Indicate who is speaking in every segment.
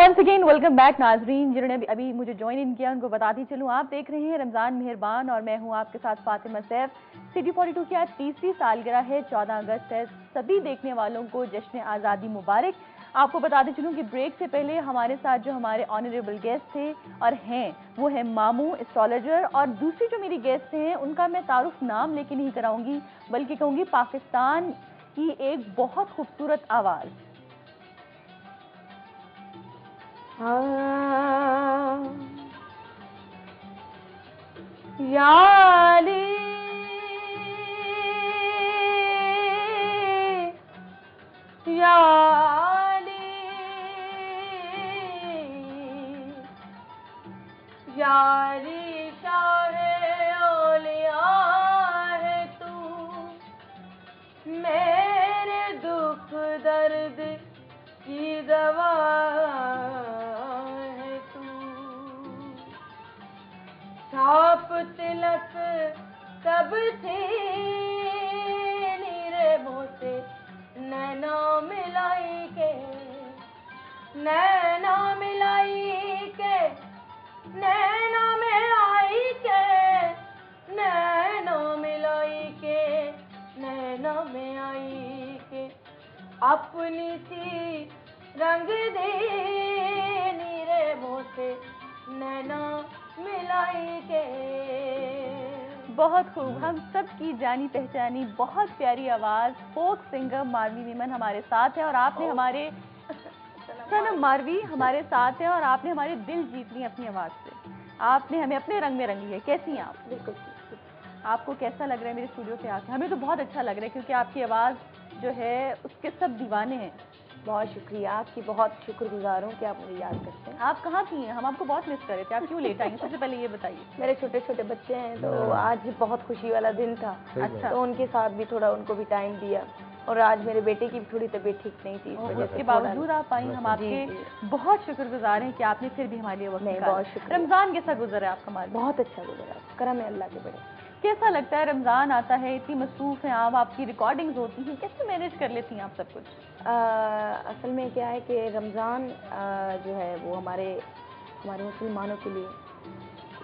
Speaker 1: Once again welcome back नाजरीन जिन्होंने अभी मुझे ज्वाइन इन किया उनको बताती चलूँ, आप देख रहे हैं रमज़ान मेहरबान और मैं हूँ आपके साथ फातिमा सैफ। सिटी 42 की आज तीसरी सालगिरह है, 14 अगस्त है। सभी देखने वालों को जश्न आज़ादी मुबारक। आपको बताते चलूँ कि ब्रेक से पहले हमारे साथ जो हमारे ऑनरेबल गेस्ट थे और हैं वो है मामू एस्ट्रोलॉजर, और दूसरी जो मेरी गेस्ट हैं उनका मैं तारुफ नाम लेके नहीं कराऊंगी बल्कि कहूँगी पाकिस्तान की एक बहुत खूबसूरत आवाज़। याली याली यारी शाहे औलिया है तू, मेरे दुख दर्द की दवा है तू। छाप तिलक सब थे नीरे मोसे, नैना मिलाई के नैना मिलाई के नैना में आई के नैना मिलाई के नैना में आई के, अपनी सी रंग दे नीरे मोसे, नैना मिलाई के। बहुत खूब, हम सब की जानी पहचानी बहुत प्यारी आवाज फोक सिंगर मारवी मीमन हमारे साथ है, और आपने हमारे सनम मारवी हमारे साथ है और आपने हमारे दिल जीत लिए अपनी आवाज से। आपने हमें अपने रंग में रंग लिया। कैसी हैं आप? बिल्कुल। आपको कैसा लग रहा है मेरे स्टूडियो पे आके? हमें तो बहुत अच्छा लग रहा है क्योंकि आपकी आवाज़ जो है उसके सब दीवाने हैं। बहुत शुक्रिया, आपकी बहुत शुक्रगुजार हूँ कि आप मुझे याद करते हैं। आप कहाँ थी हैं? हम आपको बहुत मिस कर रहे थे, आप क्यों लेट आई? सबसे पहले ये बताइए। मेरे छोटे छोटे बच्चे हैं तो आज बहुत खुशी वाला दिन था। अच्छा, तो उनके साथ भी थोड़ा उनको भी टाइम दिया, और आज मेरे बेटे की भी थोड़ी तबीयत ठीक नहीं थी, इस वजह से बावजूद आप आई। हम आपके बहुत शुक्रगुजार हैं कि आपने फिर भी हमारे लिए वक्त निकाला। बहुत शुक्रिया। रमज़ान कैसा गुजरा है आपका? बहुत अच्छा गुजरा, करम है अल्लाह के बड़े। कैसा लगता है रमज़ान आता है, इतनी मसरूफ़ हैं आप, आपकी रिकॉर्डिंग्स होती हैं, कैसे मैनेज कर लेती हैं आप सब कुछ? असल में क्या है कि रमज़ान जो है वो हमारे मुसलमानों के लिए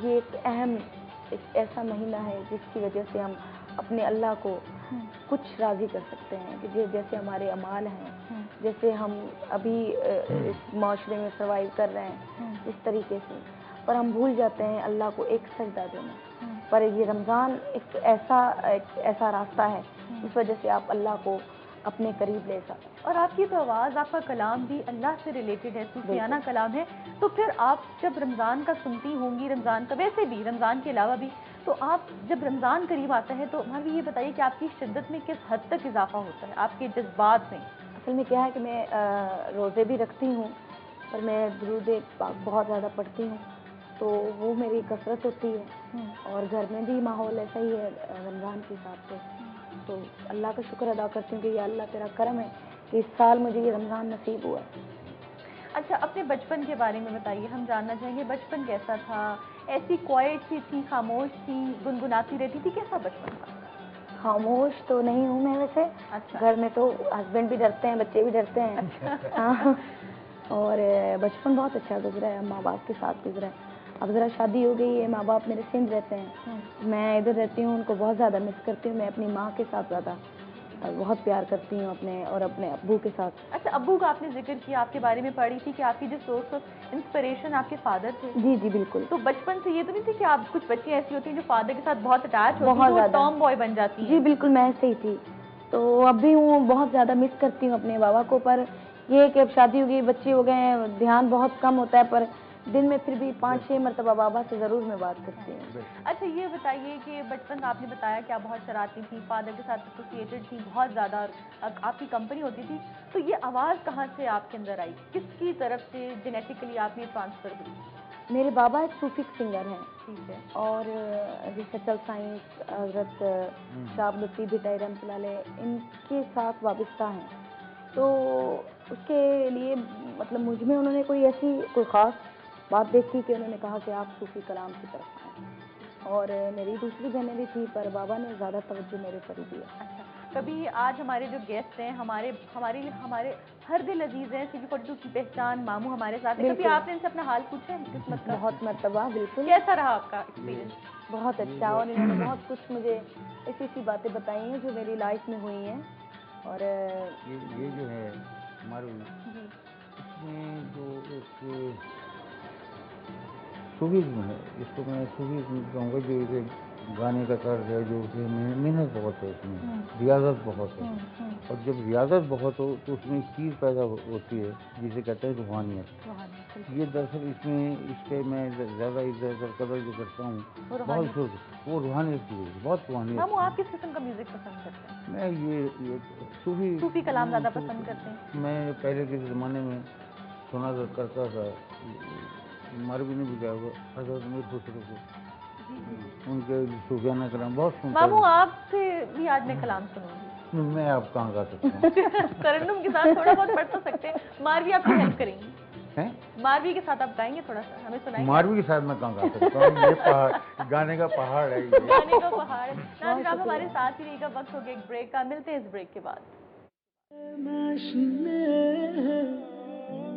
Speaker 1: ये एक ऐसा महीना है जिसकी वजह से हम अपने अल्लाह को कुछ राज़ी कर सकते हैं कि जैसे हमारे अमाल हैं, जैसे हम अभी इस माशरे में सर्वाइव कर रहे हैं इस तरीके से, पर हम भूल जाते हैं अल्लाह को एक सजदा देना। पर ये रमज़ान एक ऐसा रास्ता है इस वजह से आप अल्लाह को अपने करीब ले सकते हैं। और आपकी तो आवाज़, आपका कलाम भी अल्लाह से रिलेटेड है, सूफियाना कलाम है। तो फिर आप जब रमज़ान का सुनती होंगी, रमज़ान का वैसे भी रमज़ान के अलावा भी, तो आप जब रमज़ान करीब आता है तो हमें ये बताइए कि आपकी शिद्दत में किस हद तक इजाफा होता है, आपके जज्बात में? असल में क्या है कि मैं रोज़े भी रखती हूँ और मैं दुरूद पाक बहुत ज़्यादा पढ़ती हूँ, तो वो मेरी कसरत होती है, और घर में भी माहौल ऐसा ही है रमज़ान के हिसाब से। तो अल्लाह का शुक्र अदा करती हूँ कि या अल्लाह तेरा करम है कि इस साल मुझे ये रमज़ान नसीब हुआ। अच्छा, अपने बचपन के बारे में बताइए, हम जानना चाहेंगे बचपन कैसा था? ऐसी क्वाइट सी थी, खामोश थी, गुनगुनाती रहती थी, कैसा बचपन था? खामोश तो नहीं हूँ मैं वैसे। अच्छा। घर में तो हस्बैंड भी डरते हैं, बच्चे भी डरते हैं। अच्छा। हाँ, और बचपन बहुत अच्छा गुजरा है, माँ बाप के साथ गुजरा है। अब ज़रा शादी हो गई है, माँ बाप मेरे सिंध रहते हैं, मैं इधर रहती हूँ, उनको बहुत ज़्यादा मिस करती हूँ। मैं अपनी माँ के साथ ज़्यादा बहुत प्यार करती हूँ अपने अब्बू के साथ। अच्छा, अब्बू का आपने जिक्र किया, आपके बारे में पढ़ी थी कि आपकी जो सोर्स ऑफ इंस्पिरेशन आपके फादर थे। जी जी बिल्कुल। तो बचपन से ये तो नहीं थी कि आप, कुछ बच्ची ऐसी होती हैं जो फादर के साथ बहुत अटैच होती हैं, बहुत टॉम बॉय बन जाती हैं? जी बिल्कुल, मैं ऐसे ही थी, तो अब भी हूँ, बहुत ज़्यादा मिस करती हूँ अपने बाबा को। पर ये है कि अब शादी हो गई, बच्चे हो गए हैं, ध्यान बहुत कम होता है, पर दिन में फिर भी 5-6 मरतबा बाबा से ज़रूर मैं बात करती हूँ। अच्छा, ये बताइए कि बचपन में आपने बताया कि आप बहुत शरारती थी, फादर के साथ एसोसिएटेड थी बहुत ज़्यादा, आपकी कंपनी होती थी, तो ये आवाज़ कहाँ से आपके अंदर आई? किसकी तरफ से जेनेटिकली आपने ट्रांसफ़र हुई? मेरे बाबा एक सूफी सिंगर हैं। ठीक है। और जैसे चल साइंस हज़रत शाह लतीफ़ भिटाई रहमतुल्लाह अलैह इनके साथ वाबस्ता हैं, तो उसके लिए मतलब मुझ में उन्होंने कोई ख़ास बात देखी कि उन्होंने कहा कि आप सूफी कलाम की तरफ आएँ,
Speaker 2: और मेरी दूसरी बहनें भी थी, पर बाबा ने ज़्यादा तवज्जो मेरे पर ही दिया।
Speaker 3: अच्छा, कभी आज हमारे जो गेस्ट हैं, हमारे हमारे हमारे हर दिल अजीज हैं, CB42 की पहचान मामू हमारे साथ है, कभी आपने इनसे अपना हाल पूछा है किस्मत का?
Speaker 2: बहुत मर्तबा, बिल्कुल।
Speaker 3: कैसा रहा आपका एक्सपीरियंस?
Speaker 2: बहुत अच्छा, और इन्होंने बहुत कुछ मुझे ऐसी ऐसी बातें बताई हैं जो मेरी लाइफ में हुई हैं। और
Speaker 4: ये जो है हमारे इसमें जो एक सूफीज़्म है, इसको मैं सूफीज़्म कहूँगा, जो एक गाने का तर्ज है, जो उसमें मेहनत बहुत है, उसमें रियाजत बहुत है। और जब रियाजत बहुत हो तो उसमें एक चीज़ पैदा होती है जिसे कहते हैं रूहानियत। ये दरअसल इसमें इसके मैं ज़्यादा इज्जत और कदर जो करता हूँ बहुत वो रूहानियत की वजह से, बहुत रूहानियत।
Speaker 3: मामू आप किस किस्म का म्यूजिक पसंद करते हैं?
Speaker 4: मैं ये
Speaker 3: सूफी कलाम ज़्यादा पसंद करते हैं?
Speaker 4: मैं पहले के ज़माने में सुना करता था, मरवी ने भी गाया हुआ हज़रत मीर खुसरो को, उनके सूफियाना कलाम बहुत सुनता हूँ।
Speaker 3: मामू आपसे भी आज मैं कलाम सुनूंगी।
Speaker 4: मैं आप कहाँ गा सकता हूँ?
Speaker 3: तरन्नुम के साथ थोड़ा बहुत पढ़ तो सकते हैं। मारवी आपकी हेल्प करेंगी
Speaker 4: हैं?
Speaker 3: मारवी के साथ आप गाएंगे, थोड़ा सा हमें सुनाएंगे?
Speaker 4: मारवी के साथ मैं कहाँ गा सकता हूँ? ये पहाड़, गाने का पहाड़ है ये।
Speaker 3: गाने का पहाड़ है। नाज़रीन आप हमारे साथ ही रहिएगा, वक्त हो गया एक ब्रेक का, मिलते हैं इस ब्रेक के बाद।